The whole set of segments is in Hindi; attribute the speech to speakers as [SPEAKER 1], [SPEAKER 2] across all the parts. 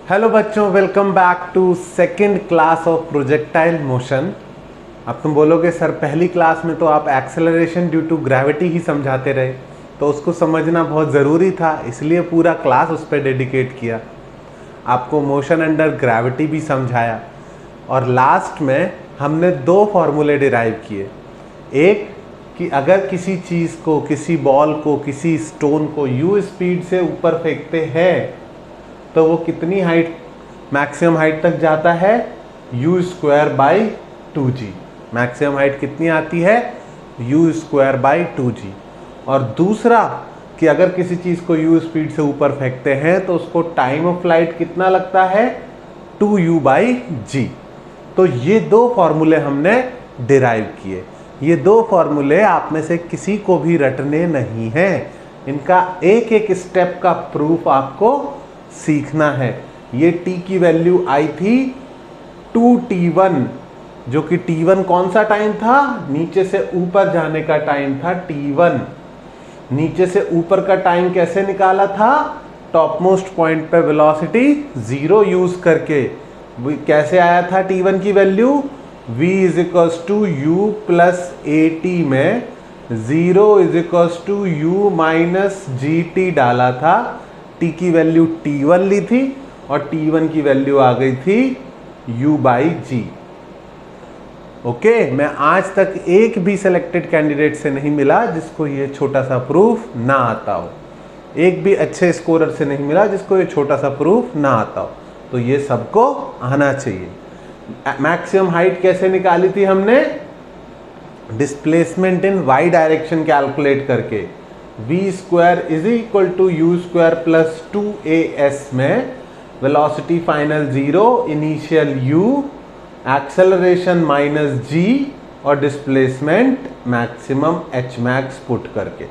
[SPEAKER 1] हेलो बच्चों, welcome back to second class of projectile motion. अब तुम बोलोगे सर पहली क्लास में तो आप एक्सेलरेशन ड्यू टू ग्रेविटी ही समझाते रहे, तो उसको समझना बहुत ज़रूरी था, इसलिए पूरा क्लास उस पर डेडिकेट किया। आपको मोशन अंडर ग्रेविटी भी समझाया और लास्ट में हमने दो फॉर्मूले डिराइव किए। एक कि अगर किसी चीज़ को, किसी बॉल को, किसी स्टोन को यू स्पीड से ऊपर फेंकते हैं तो वो कितनी हाइट, मैक्सिमम हाइट तक जाता है, you square by 2g। Maximum height कितनी आती है, यू स्क्वायर बाई 2g। और दूसरा कि अगर किसी चीज़ को यू स्पीड से ऊपर फेंकते हैं तो उसको टाइम ऑफ फ्लाइट कितना लगता है, 2u बाई जी। तो ये दो फॉर्मूले हमने डिराइव किए। ये दो फॉर्मूले आप में से किसी को भी रटने नहीं हैं, इनका एक एक स्टेप का प्रूफ आपको सीखना है। ये t की वैल्यू आई थी 2t1, जो कि t1 कौन सा टाइम था, नीचे से ऊपर जाने का टाइम था t1। नीचे से ऊपर का टाइम कैसे निकाला था, टॉप मोस्ट पॉइंट पे वेलोसिटी 0 यूज करके। कैसे आया था t1 की value, v is equals to u plus a t में 0 is equals to u minus g t डाला था। t की वैल्यू t1 ली थी और t1 की वैल्यू आ गई थी u बाई जी। ओके, मैं आज तक एक भी सिलेक्टेड कैंडिडेट से नहीं मिला जिसको ये छोटा सा प्रूफ ना आता हो, एक भी अच्छे स्कोरर से नहीं मिला जिसको ये छोटा सा प्रूफ ना आता हो। तो ये सबको आना चाहिए। मैक्सिमम हाइट कैसे निकाली थी हमने, displacement in y direction calculate करके। v square is equal to u square plus 2as में velocity final 0, initial u, acceleration minus g और displacement maximum h max put करके।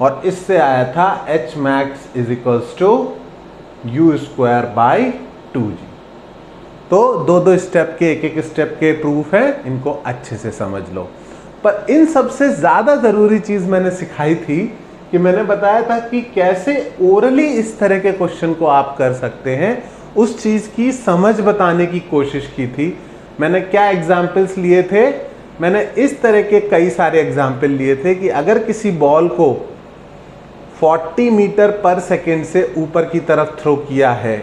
[SPEAKER 1] और इससे आया था h max is equals to u square by 2g। तो दो दो स्टेप के, एक एक स्टेप के प्रूफ है, इनको अच्छे से समझ लो। पर इन सबसे ज़्यादा ज़रूरी चीज़ मैंने सिखाई थी कि मैंने बताया था कि कैसे ओरली इस तरह के क्वेश्चन को आप कर सकते हैं, उस चीज़ की समझ बताने की कोशिश की थी। मैंने क्या एग्जाम्पल्स लिए थे, मैंने इस तरह के कई सारे एग्जाम्पल लिए थे कि अगर किसी बॉल को 40 मीटर पर सेकेंड से ऊपर की तरफ थ्रो किया है,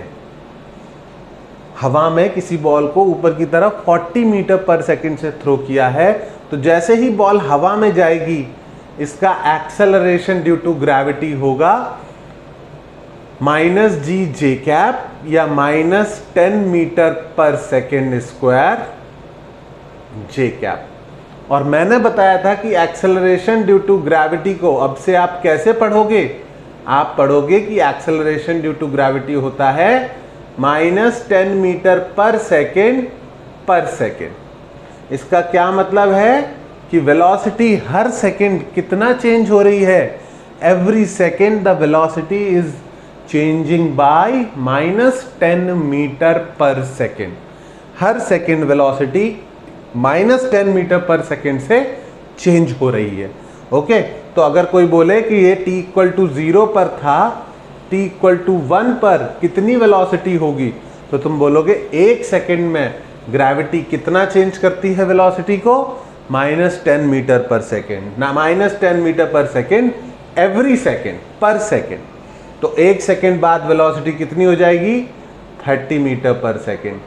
[SPEAKER 1] हवा में किसी बॉल को ऊपर की तरफ 40 मीटर पर सेकेंड से थ्रो किया है, तो जैसे ही बॉल हवा में जाएगी इसका एक्सेलरेशन ड्यू टू ग्रेविटी होगा माइनस जी जे कैप या minus 10 metre per second square जे कैप। और मैंने बताया था कि एक्सेलरेशन ड्यू टू ग्रेविटी को अब से आप कैसे पढ़ोगे, आप पढ़ोगे कि एक्सेलरेशन ड्यू टू ग्रेविटी होता है माइनस 10 मीटर पर सेकेंड। इसका क्या मतलब है कि वेलोसिटी हर सेकेंड कितना चेंज हो रही है, every second the velocity is changing by minus 10 metre per second. हर second velocity minus 10 metre per second से चेंज हो रही है। ओके, तो अगर कोई बोले कि ये t इक्वल टू 0 पर था, t इक्वल टू 1 पर कितनी वेलोसिटी होगी, तो तुम बोलोगे एक सेकेंड में ग्रेविटी कितना चेंज करती है वेलोसिटी को, माइनस 10 मीटर पर सेकेंड ना, minus 10 metre per second every second पर सेकेंड। तो एक सेकेंड बाद वेलोसिटी कितनी हो जाएगी, 30 metre per second.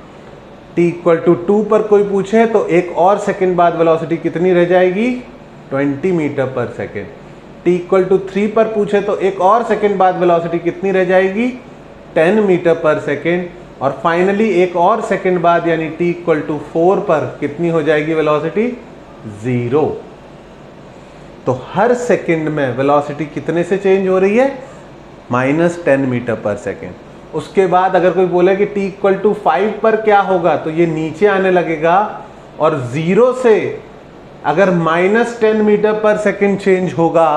[SPEAKER 1] t equal to 2 पर कोई पूछे तो एक और सेकेंड बाद वेलोसिटी कितनी रह जाएगी, 20 metre per second. t equal to 3 पर पूछे तो एक और सेकेंड बाद वेलोसिटी कितनी रह जाएगी, 10 मीटर पर सेकेंड। और फाइनली एक और सेकेंड बाद यानी t इक्वल टू 4 पर कितनी हो जाएगी वेलोसिटी, 0। तो हर सेकेंड में वेलोसिटी कितने से चेंज हो रही है, माइनस 10 मीटर पर सेकेंड। उसके बाद अगर कोई बोले कि t इक्वल टू 5 पर क्या होगा, तो ये नीचे आने लगेगा और 0 से अगर minus 10 metre per second change होगा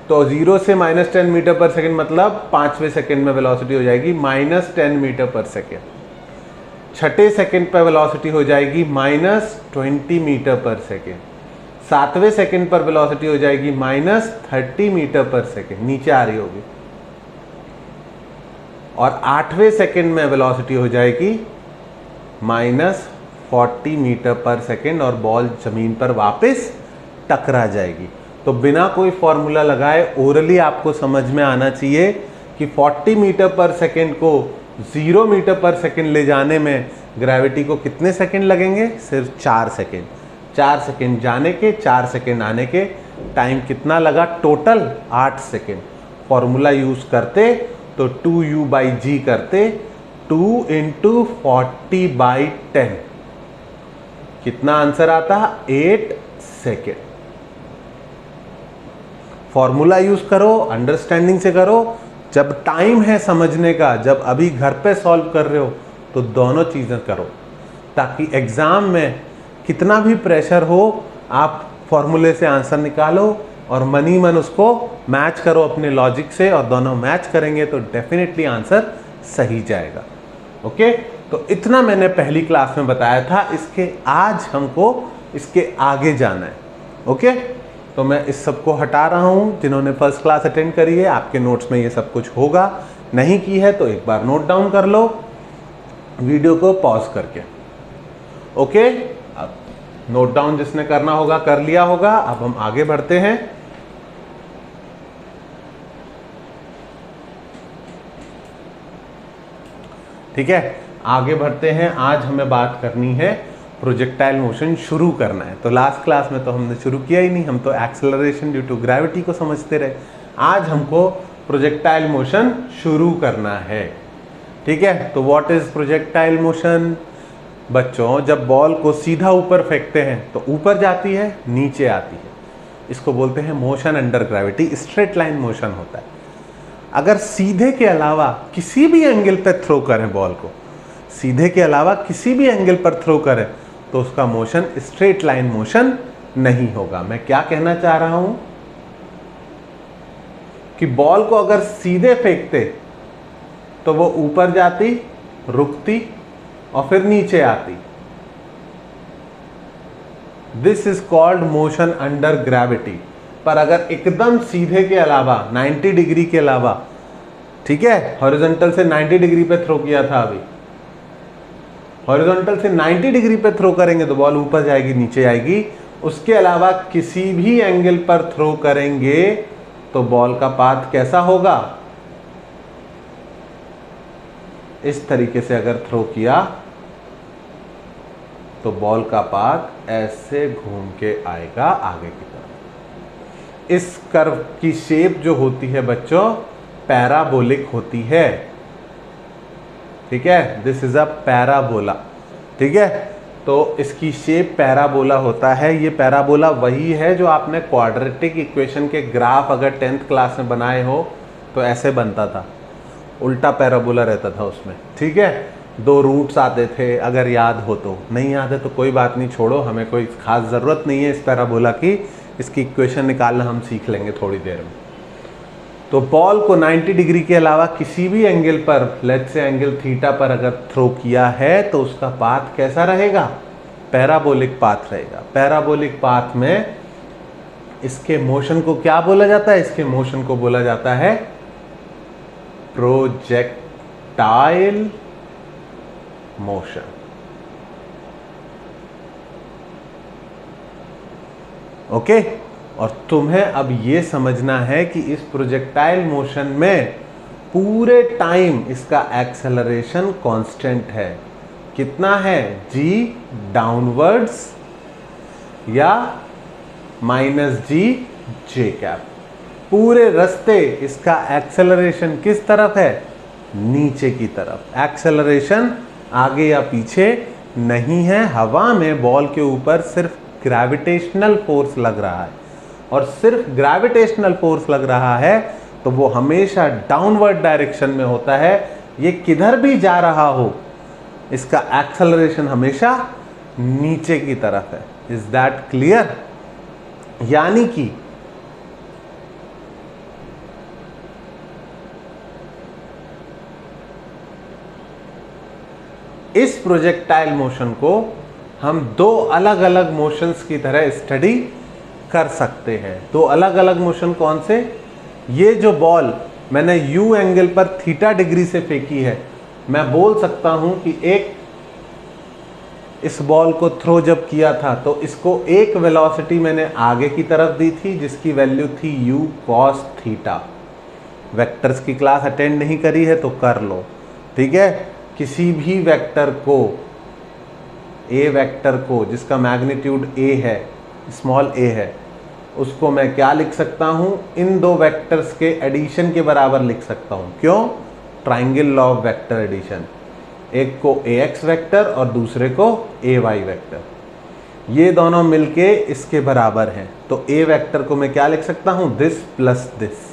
[SPEAKER 1] तो 0 से माइनस 10 मीटर पर सेकेंड मतलब 5वें सेकेंड में वेलोसिटी हो जाएगी माइनस 10 मीटर पर सेकेंड। छठे सेकेंड पर वेलोसिटी हो जाएगी minus 20 metre per second. 7वें second पर वेलोसिटी हो जाएगी माइनस 30 मीटर पर सेकेंड, नीचे आ रही होगी। और 8वें सेकंड में वेलोसिटी हो जाएगी -40 मीटर पर सेकंड और बॉल जमीन पर वापस टकरा जाएगी। तो बिना कोई फॉर्मूला लगाए ओरली आपको समझ में आना चाहिए कि 40 मीटर पर सेकंड को 0 मीटर पर सेकंड ले जाने में ग्रेविटी को कितने सेकंड लगेंगे? सिर्फ 4 सेकंड। 4 सेकंड जाने के, 4 सेकंड आने के, टाइम कितना लगा टोटल? 8 सेकंड। फॉर्मूला यूज करते तो 2u/g करते, 2 × 40/10 कितना आंसर आता? 8 सेकेंड। फॉर्मूला यूज करो, अंडरस्टैंडिंग से करो। जब टाइम है समझने का, जब अभी घर पे सॉल्व कर रहे हो, तो दोनों चीजें करो, ताकि एग्जाम में कितना भी प्रेशर हो आप फॉर्मूले से आंसर निकालो और मनी मन उसको मैच करो अपने लॉजिक से, और दोनों मैच करेंगे तो डेफिनेटली आंसर सही जाएगा। ओके, तो इतना मैंने पहली क्लास में बताया था। इसके आज हमको इसके आगे जाना है। ओके, तो मैं इस सब को हटा रहा हूँ। जिन्होंने फर्स्ट क्लास अटेंड करी है, आपके नोट्स में ये सब कुछ होगा। नहीं की है तो एक बार नोट डाउन कर लो वीडियो को पॉज करके। ओके, अब नोट डाउन जिसने करना होगा कर लिया होगा। अब हम आगे बढ़ते हैं। ठीक है, आगे बढ़ते हैं। आज हमें बात करनी है प्रोजेक्टाइल मोशन शुरू करना है। तो लास्ट क्लास में तो हमने शुरू किया ही नहीं, हम तो एक्सेलरेशन ड्यू टू ग्रेविटी को समझते रहे। आज हमको प्रोजेक्टाइल मोशन शुरू करना है। ठीक है, तो व्हाट इज प्रोजेक्टाइल मोशन? बच्चों, जब बॉल को सीधा ऊपर फेंकते हैं तो ऊपर जाती है, नीचे आती है। इसको बोलते हैं motion under gravity. Straight line motion होता है। अगर सीधे के अलावा किसी भी एंगल पर थ्रो करें बॉल को, सीधे के अलावा किसी भी एंगल पर थ्रो करें, तो उसका मोशन स्ट्रेट लाइन मोशन नहीं होगा। मैं क्या कहना चाह रहा हूं कि बॉल को अगर सीधे फेंकते तो वो ऊपर जाती, रुकती और फिर नीचे आती। This is called motion under gravity. पर अगर एकदम सीधे के अलावा 90 डिग्री के अलावा, ठीक है, हॉरिजॉन्टल से 90 डिग्री पे थ्रो किया था, अभी हॉरिजॉन्टल से 90 डिग्री पे थ्रो करेंगे तो बॉल ऊपर जाएगी, नीचे आएगी। उसके अलावा किसी भी एंगल पर थ्रो करेंगे तो बॉल का पाथ कैसा होगा? इस तरीके से अगर थ्रो किया तो बॉल का पाथ ऐसे घूम के आएगा आगे की तरफ। इस कर्व की शेप जो होती है बच्चों, पैराबोलिक होती है। ठीक है, दिस इज अ पैराबोला। ठीक है, तो इसकी शेप पैराबोला होता है। ये पैराबोला वही है जो आपने क्वाड्रेटिक इक्वेशन के ग्राफ अगर 10th क्लास में बनाए हो तो ऐसे बनता था, उल्टा पैराबोला रहता था उसमें। ठीक है, 2 रूट्स आते थे, अगर याद हो तो। नहीं याद है तो कोई बात नहीं, छोड़ो, हमें कोई खास ज़रूरत नहीं है इस पैराबोला की। इसकी इक्वेशन निकालना हम सीख लेंगे थोड़ी देर में। तो बॉल को 90 डिग्री के अलावा किसी भी एंगल पर, लेट्स से एंगल थीटा पर अगर थ्रो किया है तो उसका पाथ कैसा रहेगा? पैराबोलिक पाथ रहेगा। पैराबोलिक पाथ में इसके मोशन को क्या बोला जाता है? इसके मोशन को बोला जाता है प्रोजेक्टाइल मोशन। ओके, और तुम्हें अब ये समझना है कि इस प्रोजेक्टाइल मोशन में पूरे टाइम इसका एक्सेलरेशन कांस्टेंट है। कितना है? g डाउनवर्ड्स या -g j कैप। पूरे रास्ते इसका एक्सेलरेशन किस तरफ है? नीचे की तरफ। एक्सेलरेशन आगे या पीछे नहीं है। हवा में बॉल के ऊपर सिर्फ ग्रेविटेशनल फोर्स लग रहा है, और सिर्फ ग्रेविटेशनल फोर्स लग रहा है तो वो हमेशा डाउनवर्ड डायरेक्शन में होता है। ये किधर भी जा रहा हो, इसका एक्सेलरेशन हमेशा नीचे की तरफ है। Is that clear? यानी कि इस प्रोजेक्टाइल मोशन को हम 2 अलग अलग मोशंस की तरह स्टडी कर सकते हैं। 2 अलग अलग मोशन कौन से? ये जो बॉल मैंने यू एंगल पर थीटा डिग्री से फेंकी है, मैं बोल सकता हूं कि एक इस बॉल को थ्रो जब किया था तो इसको एक वेलोसिटी मैंने आगे की तरफ दी थी जिसकी वैल्यू थी u cos थीटा। वेक्टर्स की क्लास अटेंड नहीं करी है तो कर लो, ठीक है। किसी भी वेक्टर को, ए वेक्टर को जिसका मैग्नीट्यूड a है, स्मॉल a है, उसको मैं क्या लिख सकता हूं, इन दो वेक्टर्स के एडिशन के बराबर लिख सकता हूं। क्यों? Triangle law of vector addition. एक को ax वेक्टर और दूसरे को ay वेक्टर, ये दोनों मिलके इसके बराबर हैं। तो a वेक्टर को मैं क्या लिख सकता हूं, दिस प्लस दिस।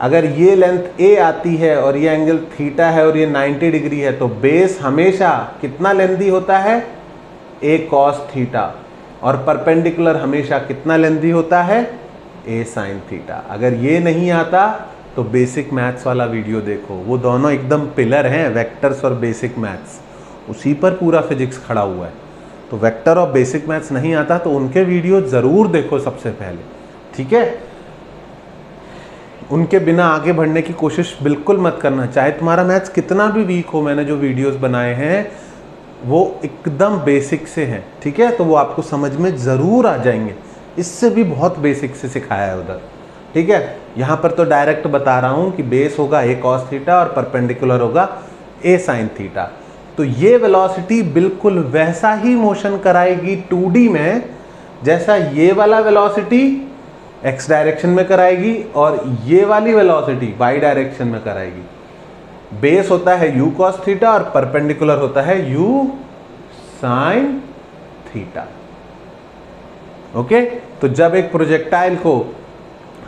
[SPEAKER 1] अगर ये लेंथ a आती है और ये एंगल थीटा है और ये 90 डिग्री है तो बेस हमेशा कितना लेंथी होता है, a cos थीटा, और परपेंडिकुलर हमेशा कितना लेंथी होता है, a sin थीटा। अगर ये नहीं आता तो बेसिक मैथ्स वाला वीडियो देखो, वो दोनों एकदम पिलर हैं, वेक्टर्स और बेसिक मैथ्स, उसी पर पूरा फिजिक्स खड़ा हुआ है। तो वेक्टर और बेसिक मैथ्स नहीं आता तो उनके वीडियो ज़रूर देखो सबसे पहले, ठीक है। उनके बिना आगे बढ़ने की कोशिश बिल्कुल मत करना, चाहे तुम्हारा मैथ्स कितना भी वीक हो। मैंने जो वीडियोस बनाए हैं वो एकदम बेसिक से हैं, ठीक है, तो वो आपको समझ में ज़रूर आ जाएंगे। इससे भी बहुत बेसिक से सिखाया है उधर, ठीक है। यहाँ पर तो डायरेक्ट बता रहा हूँ कि बेस होगा a cos थीटा और परपेंडिकुलर होगा a sin थीटा। तो ये वेलोसिटी बिल्कुल वैसा ही मोशन कराएगी 2D में जैसा ये वाला वेलोसिटी x डायरेक्शन में कराएगी और ये वाली वेलोसिटी y डायरेक्शन में कराएगी। बेस होता है u cos थीटा और परपेंडिकुलर होता है u sin थीटा। ओके, तो जब एक प्रोजेक्टाइल को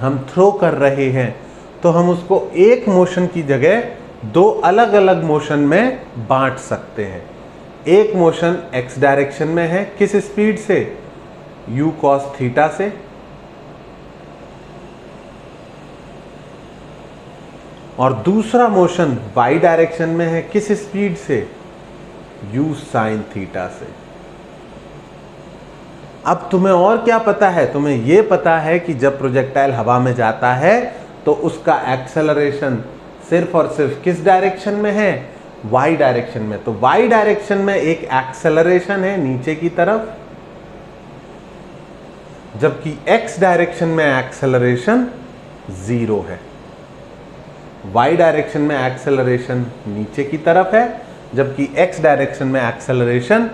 [SPEAKER 1] हम थ्रो कर रहे हैं तो हम उसको एक मोशन की जगह दो अलग अलग मोशन में बांट सकते हैं। एक मोशन x डायरेक्शन में है, किस स्पीड से, u cos थीटा से, और दूसरा मोशन y डायरेक्शन में है, किस स्पीड से, u sin थीटा से। अब तुम्हें और क्या पता है, तुम्हें ये पता है कि जब प्रोजेक्टाइल हवा में जाता है तो उसका एक्सेलरेशन सिर्फ और सिर्फ किस डायरेक्शन में है, y डायरेक्शन में। तो y डायरेक्शन में एक एक्सेलरेशन है नीचे की तरफ, जबकि x डायरेक्शन में एक्सेलरेशन 0 है। y डायरेक्शन में एक्सेलरेशन नीचे की तरफ है जबकि x डायरेक्शन में एक्सेलरेशन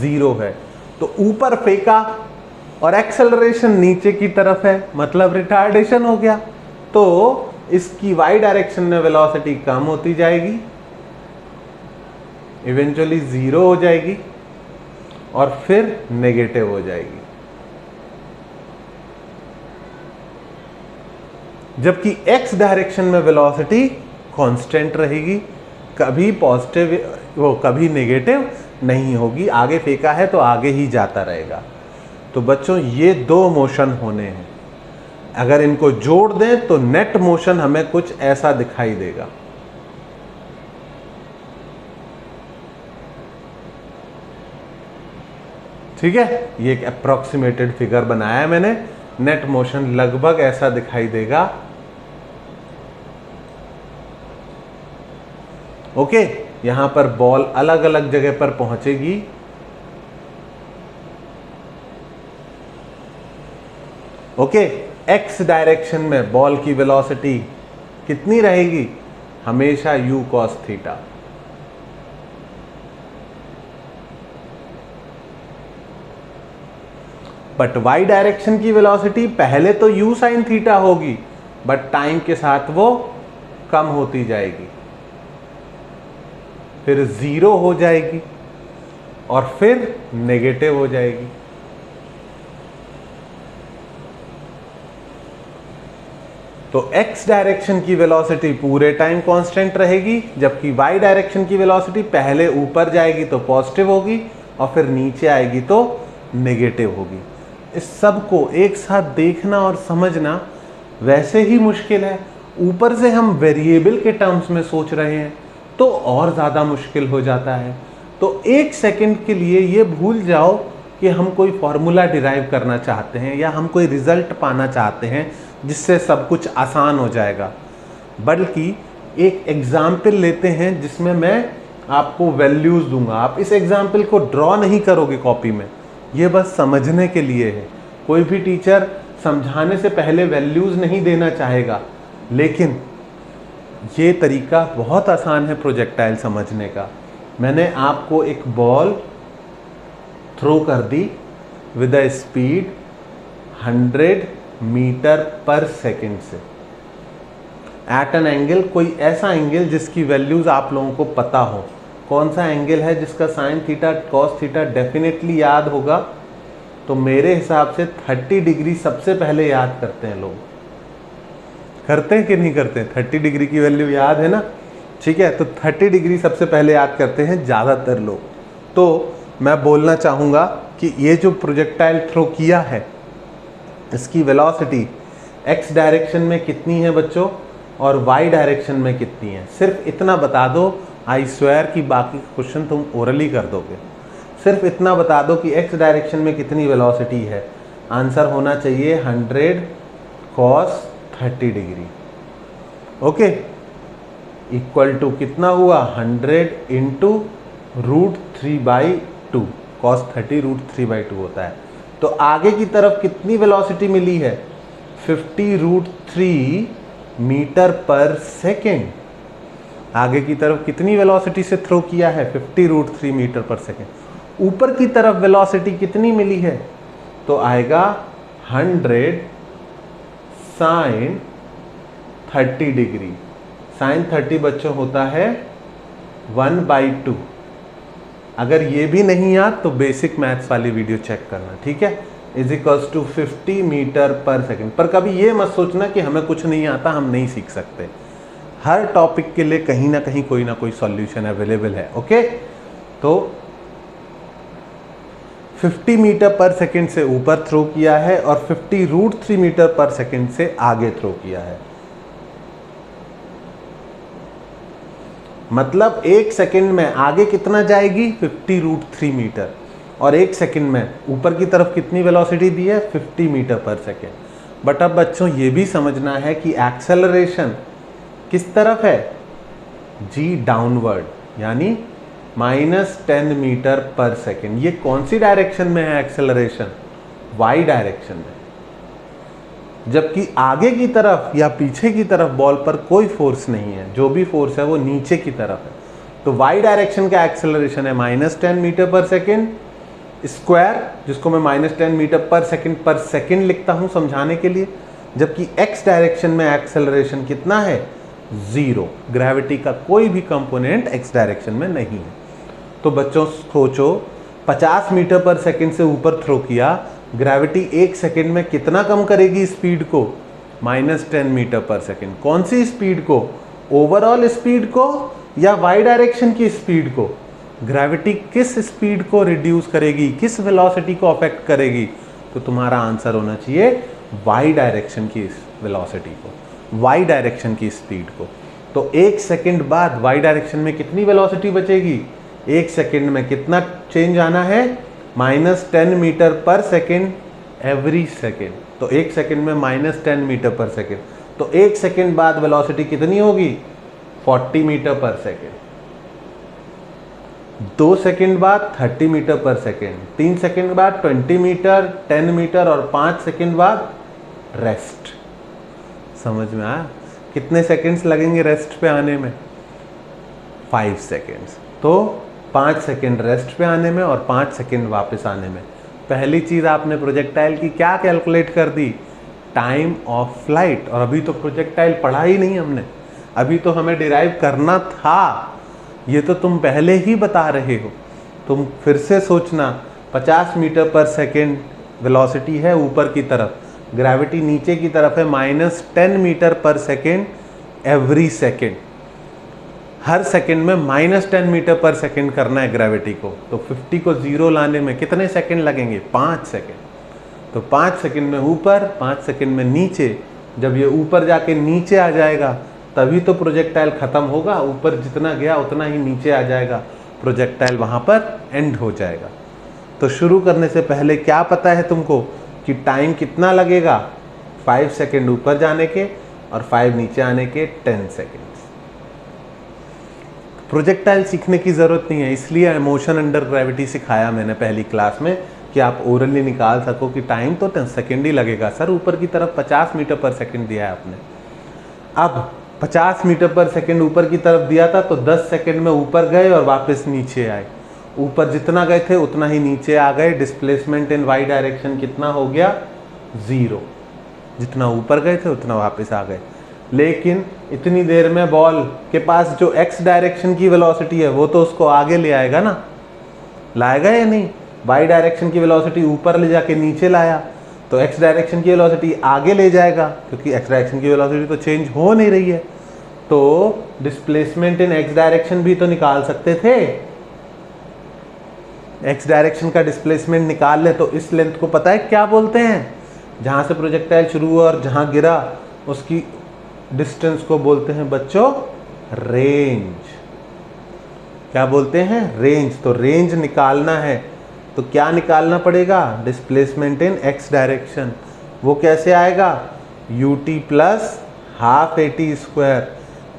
[SPEAKER 1] 0 है। तो ऊपर फेंका और एक्सेलरेशन नीचे की तरफ है, मतलब रिटार्डेशन हो गया। तो इसकी y डायरेक्शन में वेलोसिटी कम होती जाएगी, इवेंचुअली 0 हो जाएगी और फिर नेगेटिव हो जाएगी। जबकि x डायरेक्शन में वेलोसिटी कांस्टेंट रहेगी, कभी पॉजिटिव वो कभी नेगेटिव नहीं होगी। आगे फेंका है तो आगे ही जाता रहेगा। तो बच्चों ये दो मोशन होने हैं, अगर इनको जोड़ दें तो नेट मोशन हमें कुछ ऐसा दिखाई देगा। ठीक है, ये एक अप्रोक्सीमेटेड फिगर बनाया है मैंने। नेट मोशन लगभग ऐसा दिखाई देगा। ओके, यहां पर बॉल अलग अलग जगह पर पहुंचेगी। ओके, एक्स डायरेक्शन में बॉल की वेलोसिटी कितनी रहेगी, हमेशा u cos theta. But y direction की वेलोसिटी पहले तो u sin थीटा होगी, बट टाइम के साथ वो कम होती जाएगी, फिर 0 हो जाएगी और फिर नेगेटिव हो जाएगी। तो x डायरेक्शन की वेलोसिटी पूरे टाइम कांस्टेंट रहेगी, जबकि y डायरेक्शन की वेलोसिटी पहले ऊपर जाएगी तो पॉजिटिव होगी और फिर नीचे आएगी तो नेगेटिव होगी। इस सब को एक साथ देखना और समझना वैसे ही मुश्किल है, ऊपर से हम वेरिएबल के टर्म्स में सोच रहे हैं तो और ज़्यादा मुश्किल हो जाता है। तो एक सेकंड के लिए ये भूल जाओ कि हम कोई फॉर्मूला डिराइव करना चाहते हैं या हम कोई रिजल्ट पाना चाहते हैं जिससे सब कुछ आसान हो जाएगा। बल्कि एक एग्जाम्पल लेते हैं जिसमें मैं आपको वैल्यूज दूंगा। आप इस एग्जाम्पल को ड्रॉ नहीं करोगे कॉपी में, ये बस समझने के लिए है। कोई भी टीचर समझाने से पहले वैल्यूज नहीं देना चाहेगा, लेकिन ये तरीका बहुत आसान है प्रोजेक्टाइल समझने का। मैंने आपको एक बॉल थ्रो कर दी with a speed 100 metre per second से एट एन एंगल, कोई ऐसा एंगल जिसकी वैल्यूज आप लोगों को पता हो। कौन सा एंगल है जिसका sign theta cos theta definitely याद होगा? तो मेरे हिसाब से 30 डिग्री सबसे पहले याद करते हैं लोग। करते हैं कि नहीं करते हैं? 30 डिग्री की वैल्यू याद है ना? ठीक है, तो 30 डिग्री सबसे पहले याद करते हैं ज़्यादातर लोग। तो मैं बोलना चाहूँगा कि ये जो प्रोजेक्टाइल थ्रो किया है इसकी वेलोसिटी एक्स डायरेक्शन में कितनी है बच्चों और वाई डायरेक्शन में कितनी है, सिर्फ इतना बता दो। आई स्वेयर कि बाकी क्वेश्चन तुम ओरली कर दोगे। सिर्फ इतना बता दो कि एक्स डायरेक्शन में कितनी वेलोसिटी है। आंसर होना चाहिए 100 cos 30 degree. Okay, equal to कितना हुआ? 100 इंटू √3/2। cos 30 √3/2 होता है। तो आगे की तरफ कितनी वेलोसिटी मिली है? 50√3 मीटर पर सेकेंड। आगे की तरफ कितनी वेलोसिटी से थ्रो किया है? 50√3 मीटर पर सेकेंड। ऊपर की तरफ वेलोसिटी कितनी मिली है? तो आएगा 100 साइन 30 डिग्री। साइन 30 बच्चों होता है 1/2। अगर ये भी नहीं याद तो बेसिक मैथ्स वाली वीडियो चेक करना, ठीक है। Is to 50 metre per second. पर कभी ये मत सोचना कि हमें कुछ नहीं आता, हम नहीं सीख सकते। हर टॉपिक के लिए कहीं ना कहीं कोई ना कोई सॉल्यूशन अवेलेबल है। ओके, तो 50 मीटर पर सेकेंड से ऊपर थ्रो किया है और 50√3 मीटर पर सेकेंड से आगे थ्रो किया है। मतलब एक सेकेंड में आगे कितना जाएगी? 50√3 मीटर। और एक सेकेंड में ऊपर की तरफ कितनी वेलोसिटी दी है? 50 मीटर पर सेकेंड। बट अब बच्चों ये भी समझना है कि एक्सेलरेशन किस तरफ है? जी डाउनवर्ड, यानी -10 मीटर पर सेकेंड। ये कौन सी डायरेक्शन में है एक्सेलरेशन? वाई डायरेक्शन में। जबकि आगे की तरफ या पीछे की तरफ बॉल पर कोई फोर्स नहीं है, जो भी फोर्स है वो नीचे की तरफ है। तो वाई डायरेक्शन का एक्सेलरेशन है -10 मीटर पर सेकेंड स्क्वायर, जिसको मैं -10 मीटर पर सेकेंड लिखता हूं समझाने के लिए। जबकि एक्स डायरेक्शन में एक्सेलरेशन कितना है? 0। ग्रेविटी का कोई भी कंपोनेंट एक्स डायरेक्शन में नहीं है। तो बच्चों सोचो, 50 मीटर पर सेकेंड से ऊपर थ्रो किया, ग्रेविटी एक सेकेंड में कितना कम करेगी स्पीड को? -10 मीटर पर सेकेंड। कौन सी स्पीड को? ओवरऑल स्पीड को या वाई डायरेक्शन की स्पीड को? ग्रेविटी किस स्पीड को रिड्यूस करेगी, किस वेलोसिटी को अफेक्ट करेगी? तो तुम्हारा आंसर होना चाहिए वाई डायरेक्शन की वेलोसिटी को, वाई डायरेक्शन की स्पीड को। तो एक सेकेंड बाद वाई डायरेक्शन में कितनी वेलोसिटी बचेगी? एक सेकेंड में कितना चेंज आना है? -10 metre per second every second. तो एक सेकेंड में -10 मीटर पर सेकेंड। तो एक सेकेंड बाद वेलोसिटी कितनी होगी? 40 मीटर पर सेकेंड। 2 सेकेंड बाद 30 मीटर पर सेकेंड। 3 सेकेंड बाद 20 मीटर, 10 मीटर और 5 सेकेंड बाद रेस्ट। समझ में आया? कितने सेकेंड्स लगेंगे रेस्ट पे आने में? 5 सेकेंड्स। तो 5 सेकेंड रेस्ट पे आने में और 5 सेकेंड वापस आने में। पहली चीज़ आपने प्रोजेक्टाइल की क्या कैलकुलेट कर दी? Time of flight. और अभी तो प्रोजेक्टाइल पढ़ा ही नहीं हमने, अभी तो हमें डिराइव करना था। ये तो तुम पहले ही बता रहे हो। तुम फिर से सोचना, 50 मीटर पर सेकेंड वेलोसिटी है ऊपर की तरफ, ग्रेविटी नीचे की तरफ है -10 metre per second every second. हर सेकेंड में -10 मीटर पर सेकेंड करना है ग्रेविटी को। तो 50 को 0 लाने में कितने सेकेंड लगेंगे? 5 सेकेंड। तो 5 सेकेंड में ऊपर, 5 सेकेंड में नीचे। जब ये ऊपर जाके नीचे आ जाएगा तभी तो प्रोजेक्टाइल ख़त्म होगा। ऊपर जितना गया उतना ही नीचे आ जाएगा, प्रोजेक्टाइल वहाँ पर एंड हो जाएगा। तो शुरू करने से पहले क्या पता है तुमको कि टाइम कितना लगेगा? 5 सेकेंड ऊपर जाने के और 5 नीचे आने के 10 सेकेंड्स। प्रोजेक्टाइल सीखने की ज़रूरत नहीं है, इसलिए मोशन अंडर ग्रेविटी सिखाया मैंने पहली क्लास में कि आप ओरली निकाल सको कि टाइम तो 10 सेकेंड ही लगेगा। सर ऊपर की तरफ 50 मीटर पर सेकेंड दिया है आपने, अब 50 मीटर पर सेकेंड ऊपर की तरफ दिया था तो 10 सेकेंड में ऊपर गए और वापस नीचे आए। ऊपर जितना गए थे उतना ही नीचे आ गए। डिस्प्लेसमेंट इन वाई डायरेक्शन कितना हो गया? 0। जितना ऊपर गए थे उतना वापस आ गए। लेकिन इतनी देर में बॉल के पास जो एक्स डायरेक्शन की वेलोसिटी है वो तो उसको आगे ले आएगा ना, लाएगा या नहीं? वाई डायरेक्शन की वेलोसिटी ऊपर ले जाके नीचे लाया तो एक्स डायरेक्शन की वेलोसिटी आगे ले जाएगा, क्योंकि एक्स डायरेक्शन की वेलोसिटी तो चेंज हो नहीं रही है। तो डिस्प्लेसमेंट इन एक्स डायरेक्शन भी तो निकाल सकते थे। एक्स डायरेक्शन का डिस्प्लेसमेंट निकाल ले तो इस लेंथ को पता है क्या बोलते हैं? जहां से प्रोजेक्टाइल शुरू हुआ और जहां गिरा उसकी डिस्टेंस को बोलते हैं बच्चों रेंज। क्या बोलते हैं? रेंज। तो रेंज निकालना है तो क्या निकालना पड़ेगा? Displacement in x direction. वो कैसे आएगा? ut plus half AT square.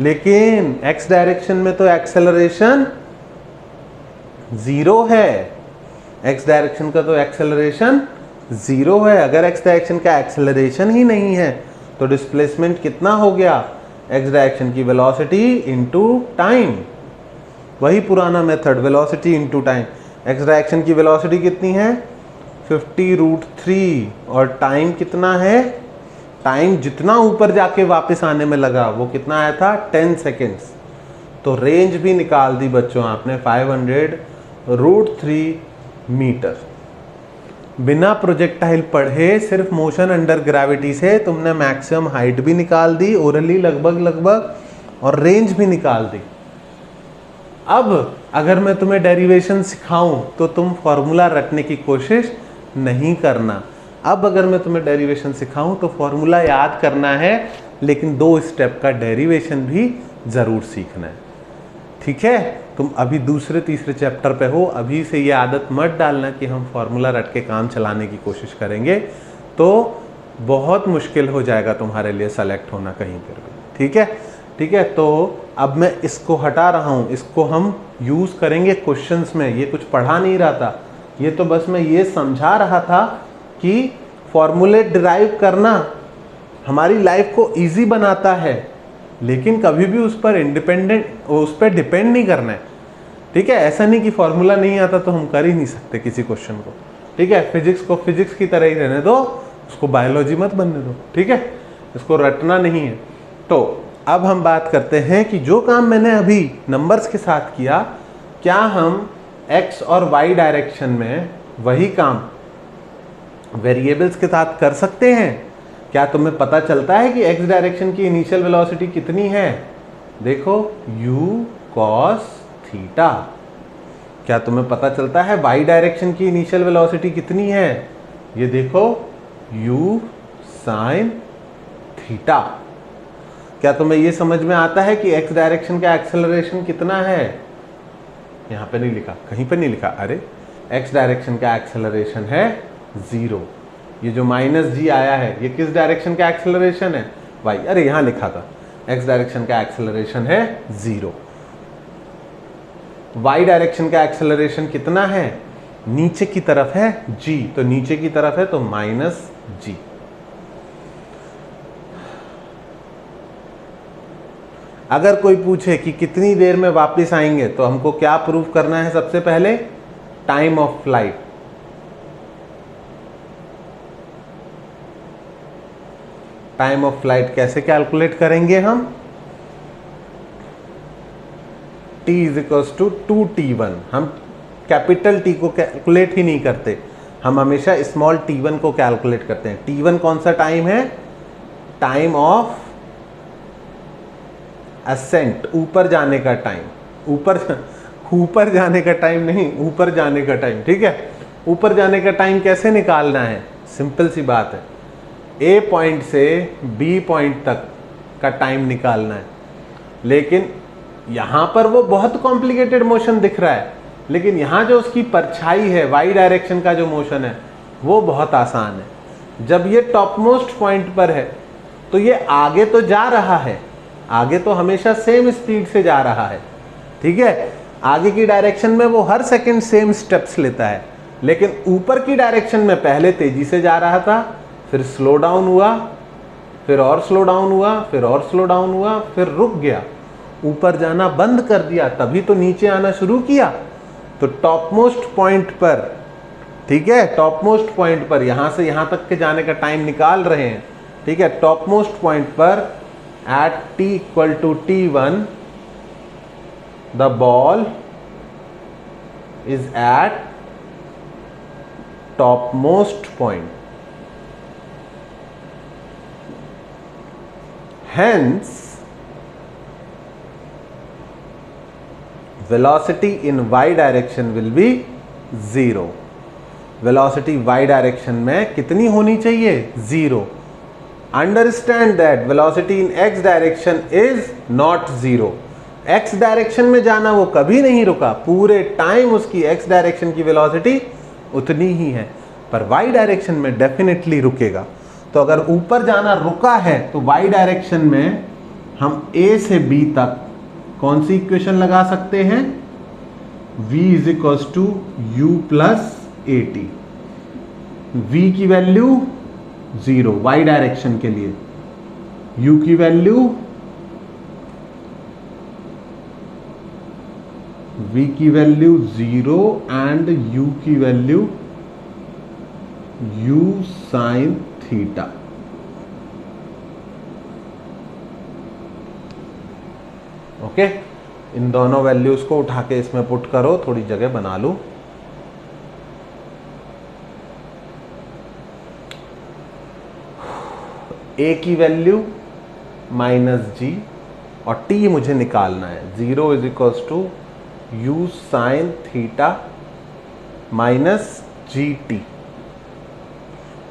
[SPEAKER 1] लेकिन एक्स डायरेक्शन में तो एक्सेलरेशन 0 है। एक्स डायरेक्शन का तो एक्सेलरेशन 0 है। अगर एक्स डायरेक्शन का एक्सेलरेशन ही नहीं है तो डिस्प्लेसमेंट कितना हो गया? एक्स डायरेक्शन की वेलोसिटी इनटू टाइम। वही पुराना method, velocity into time. X direction की वेलोसिटी कितनी है? 50√3 और टाइम कितना है? टाइम जितना ऊपर जाके वापस आने में लगा वो कितना आया था? 10 सेकेंड्स। तो रेंज भी निकाल दी बच्चों आपने 500√3 मीटर। बिना प्रोजेक्टाइल पढ़े सिर्फ मोशन अंडर ग्रेविटी से तुमने मैक्सिमम हाइट भी निकाल दी ओरली लगभग और रेंज भी निकाल दी। अब अगर मैं तुम्हें डेरिवेशन सिखाऊं तो तुम फॉर्मूला रटने की कोशिश नहीं करना। अब अगर मैं तुम्हें डेरिवेशन सिखाऊं तो फॉर्मूला याद करना है, लेकिन 2 स्टेप का डेरिवेशन भी ज़रूर सीखना है। ठीक है? तुम अभी दूसरे तीसरे चैप्टर पे हो, अभी से ये आदत मत डालना कि हम फॉर्मूला रट के काम चलाने की कोशिश करेंगे, तो बहुत मुश्किल हो जाएगा तुम्हारे लिए सेलेक्ट होना कहीं पर भी। ठीक है? ठीक है, तो अब मैं इसको हटा रहा हूँ, इसको हम यूज़ करेंगे क्वेश्चंस में। ये कुछ पढ़ा नहीं रहा था, ये तो बस मैं ये समझा रहा था कि फॉर्मूले डिराइव करना हमारी लाइफ को इजी बनाता है, लेकिन कभी भी उस पर डिपेंड नहीं करना है। ठीक है? ऐसा नहीं कि फॉर्मूला नहीं आता तो हम कर ही नहीं सकते किसी क्वेश्चन को। ठीक है? फिजिक्स को फिजिक्स की तरह ही रहने दो, उसको बायोलॉजी मत बनने दो। ठीक है? इसको रटना नहीं है। तो अब हम बात करते हैं कि जो काम मैंने अभी नंबर्स के साथ किया, क्या हम एक्स और वाई डायरेक्शन में वही काम वेरिएबल्स के साथ कर सकते हैं? क्या तुम्हें पता चलता है कि एक्स डायरेक्शन की इनिशियल वेलोसिटी कितनी है? देखो u cos थीटा। क्या तुम्हें पता चलता है वाई डायरेक्शन की इनिशियल वेलोसिटी कितनी है? ये देखो u sin थीटा। क्या तुम्हें ये समझ में आता है कि एक्स डायरेक्शन का एक्सेलरेशन कितना है? यहाँ पे नहीं लिखा, कहीं पे नहीं लिखा। अरे एक्स डायरेक्शन का एक्सेलरेशन है 0। ये जो -g आया है ये किस डायरेक्शन का एक्सेलरेशन है? वाई। अरे यहाँ लिखा था एक्स डायरेक्शन का एक्सेलरेशन है 0। वाई डायरेक्शन का एक्सेलरेशन कितना है? नीचे की तरफ है g, तो नीचे की तरफ है तो -g। अगर कोई पूछे कि कितनी देर में वापस आएंगे तो हमको क्या प्रूव करना है? सबसे पहले time of flight. Time of flight कैसे कैलकुलेट करेंगे हम? t = 2t1। हम कैपिटल T को कैलकुलेट ही नहीं करते, हम हमेशा स्मॉल t1 को कैलकुलेट करते हैं। t1 कौन सा टाइम है? टाइम ऑफ असेंट, ऊपर जाने का टाइम। ऊपर जाने का टाइम नहीं, ऊपर जाने का टाइम। ठीक है? ऊपर जाने का टाइम कैसे निकालना है? सिंपल सी बात है, A पॉइंट से B पॉइंट तक का टाइम निकालना है। लेकिन यहाँ पर वो बहुत कॉम्प्लिकेटेड मोशन दिख रहा है, लेकिन यहाँ जो उसकी परछाई है, वाई डायरेक्शन का जो मोशन है वो बहुत आसान है। जब ये टॉप मोस्ट पॉइंट पर है तो ये आगे तो जा रहा है, आगे तो हमेशा सेम स्पीड से जा रहा है, ठीक है, आगे की डायरेक्शन में वो हर सेकंड सेम स्टेप्स लेता है, लेकिन ऊपर की डायरेक्शन में पहले तेजी से जा रहा था, फिर स्लो डाउन हुआ, फिर और स्लो डाउन हुआ, फिर और स्लो डाउन हुआ, फिर रुक गया, ऊपर जाना बंद कर दिया, तभी तो नीचे आना शुरू किया। तो टॉप मोस्ट पॉइंट पर, ठीक है, टॉप मोस्ट पॉइंट पर यहां से यहां तक के जाने का टाइम निकाल रहे हैं, ठीक है, टॉप मोस्ट पॉइंट पर at t equal to t1 the ball is at top most point, hence velocity in y direction will be 0। Velocity y direction में कितनी होनी चाहिए? 0। Understand that velocity in x direction is not 0। x direction में जाना वो कभी नहीं रुका, पूरे टाइम उसकी x डायरेक्शन की वेलोसिटी उतनी ही है, पर y डायरेक्शन में डेफिनेटली रुकेगा। तो अगर ऊपर जाना रुका है तो y डायरेक्शन में हम a से b तक कौन सी इक्वेशन लगा सकते हैं? v is equals to u plus at। v की वैल्यू 0 y डायरेक्शन के लिए, u की वैल्यू v की वैल्यू 0 एंड u की value u sine theta. Okay, इन दोनों वैल्यूज को उठा के इसमें पुट करो, थोड़ी जगह बना लूं। a की वैल्यू -g और t मुझे निकालना है। 0 is equals to u sine theta minus GT।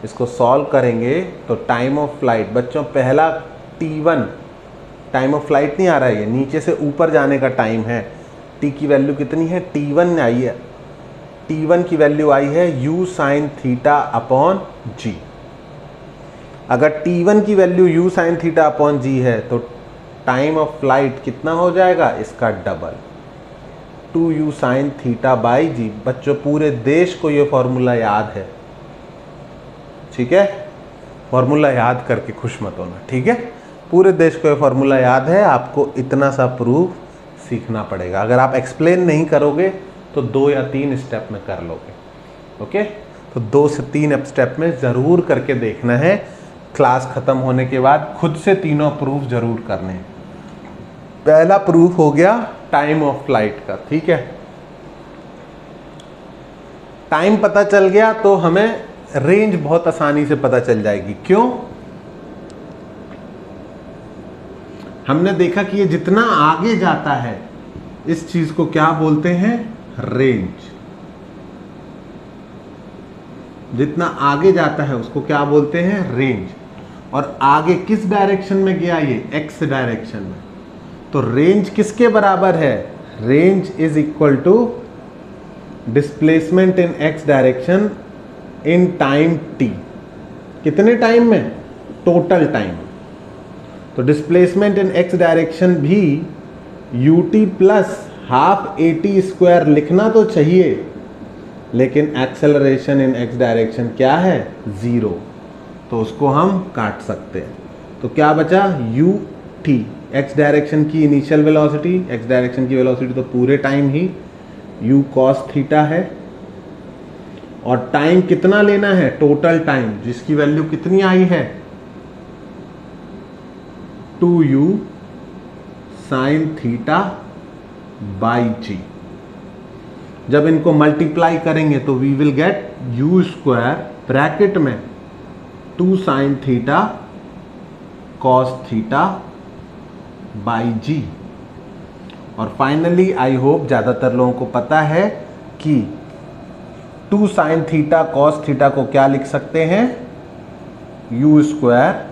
[SPEAKER 1] इसको सॉल्व करेंगे तो टाइम ऑफ फ्लाइट, बच्चों पहला t1 टाइम ऑफ फ्लाइट नहीं आ रहा है, ये नीचे से ऊपर जाने का टाइम है। t की वैल्यू कितनी है? t1 आई है, t1 की वैल्यू आई है u sine theta upon g। अगर t1 की value u sine theta upon g है तो टाइम ऑफ फ्लाइट कितना हो जाएगा? इसका double, 2u sine theta by g. बच्चों पूरे देश को ये फॉर्मूला याद है, ठीक है, फॉर्मूला याद करके खुश मत होना, ठीक है, पूरे देश को ये फॉर्मूला याद है। आपको इतना सा प्रूफ सीखना पड़ेगा, अगर आप एक्सप्लेन नहीं करोगे तो 2 या 3 स्टेप में कर लोगे। ओके, तो 2 से 3 स्टेप में ज़रूर करके देखना है, क्लास ख़त्म होने के बाद खुद से तीनों प्रूफ ज़रूर करने हैं। पहला प्रूफ हो गया टाइम ऑफ फ्लाइट का, ठीक है, टाइम पता चल गया तो हमें रेंज बहुत आसानी से पता चल जाएगी। क्यों? हमने देखा कि ये जितना आगे जाता है इस चीज को क्या बोलते हैं? रेंज। जितना आगे जाता है उसको क्या बोलते हैं? रेंज। और आगे किस डायरेक्शन में गया? ये एक्स डायरेक्शन में। तो रेंज किसके बराबर है? Range is equal to displacement in x direction in time t। कितने टाइम में? Total time. तो डिस्प्लेसमेंट इन एक्स डायरेक्शन भी ut plus half at square लिखना तो चाहिए, लेकिन एक्सेलरेशन इन एक्स डायरेक्शन क्या है? 0, तो उसको हम काट सकते हैं। तो क्या बचा? ut, एक्स डायरेक्शन की इनिशियल वेलोसिटी, एक्स डायरेक्शन की वेलोसिटी तो पूरे टाइम ही u cos थीटा है, और टाइम कितना लेना है? टोटल टाइम, जिसकी वैल्यू कितनी आई है? 2u साइन थीटा बाई जी। जब इनको मल्टीप्लाई करेंगे तो we will get u square bracket में 2 sine theta cos theta by g. और फाइनली आई होप ज़्यादातर लोगों को पता है कि 2 साइन थीटा कॉस थीटा को क्या लिख सकते हैं? u square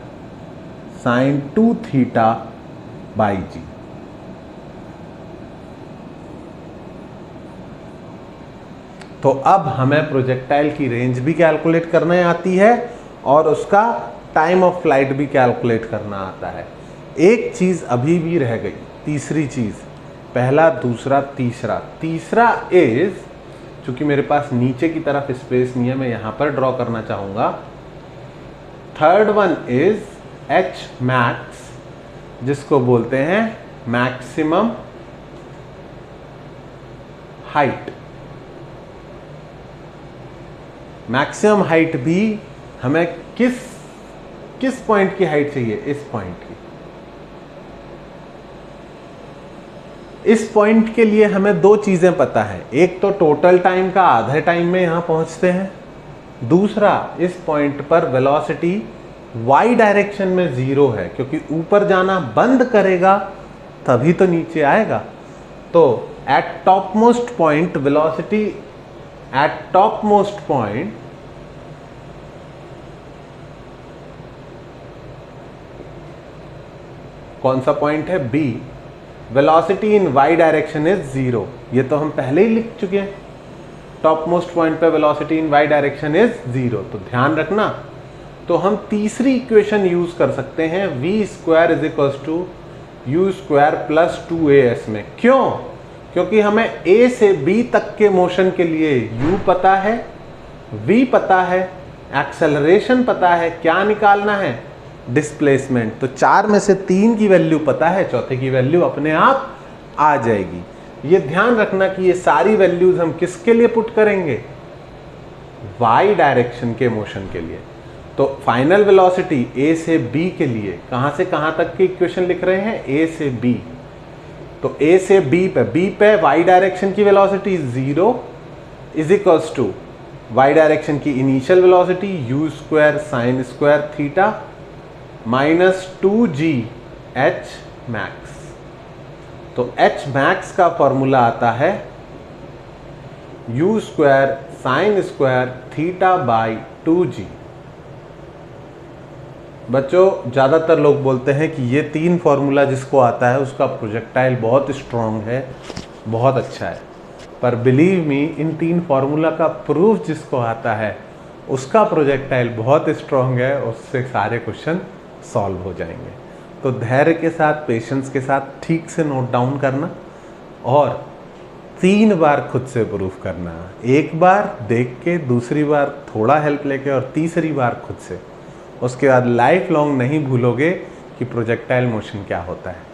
[SPEAKER 1] sine 2 theta by g. तो अब हमें प्रोजेक्टाइल की रेंज भी कैलकुलेट करने आती है और उसका टाइम ऑफ फ्लाइट भी कैलकुलेट करना आता है। एक चीज़ अभी भी रह गई, तीसरी चीज़, पहला दूसरा तीसरा। तीसरा इज, चूंकि मेरे पास नीचे की तरफ स्पेस नहीं है, मैं यहां पर ड्रॉ करना चाहूंगा। Third one is H max, जिसको बोलते हैं मैक्सिमम हाइट। मैक्सिमम हाइट भी हमें किस पॉइंट की हाइट चाहिए? इस पॉइंट की। इस पॉइंट के लिए हमें दो चीजें पता है, एक तो टोटल टाइम का आधे टाइम में यहां पहुंचते हैं, दूसरा इस पॉइंट पर वेलोसिटी y डायरेक्शन में 0 है, क्योंकि ऊपर जाना बंद करेगा तभी तो नीचे आएगा। तो eight top most point velocity, eight top most point कौन सा पॉइंट है? B। Velocity in y direction is 0, ये तो हम पहले ही लिख चुके हैं। टॉप मोस्ट पॉइंट पे velocity in y direction is 0, तो ध्यान रखना। तो हम तीसरी इक्वेशन यूज कर सकते हैं, v² is equal to u² plus 2as में। क्यों? क्योंकि हमें a से b तक के मोशन के लिए u पता है, v पता है, एक्सेलरेशन पता है, क्या निकालना है? डिस्प्लेसमेंट। तो 4 में से 3 की वैल्यू पता है, चौथे की वैल्यू अपने आप आ जाएगी। ये ध्यान रखना कि ये सारी वैल्यूज हम किसके लिए पुट करेंगे? y डायरेक्शन के मोशन के लिए। तो फाइनल वेलोसिटी a से b के लिए कहां से कहां तक की इक्वेशन लिख रहे हैं? a से b। तो a से b पे y डायरेक्शन की velocity 0 is equals to y direction की initial velocity u² sin square theta minus 2g h max. तो h मैक्स का फॉर्मूला आता है u² sin square theta by 2g। बच्चों, ज़्यादातर लोग बोलते हैं कि ये 3 फॉर्मूला जिसको आता है उसका प्रोजेक्टाइल बहुत स्ट्रॉन्ग है, बहुत अच्छा है। पर बिलीव मी, इन 3 फॉर्मूला का प्रूफ जिसको आता है उसका प्रोजेक्टाइल बहुत स्ट्रॉन्ग है, उससे सारे क्वेश्चन सॉल्व हो जाएंगे। तो धैर्य के साथ, पेशेंस के साथ ठीक से नोट डाउन करना और 3 बार खुद से प्रूफ करना। एक बार देख के, दूसरी बार थोड़ा हेल्प लेके और तीसरी बार खुद से। उसके बाद लाइफ लॉन्ग नहीं भूलोगे कि प्रोजेक्टाइल मोशन क्या होता है।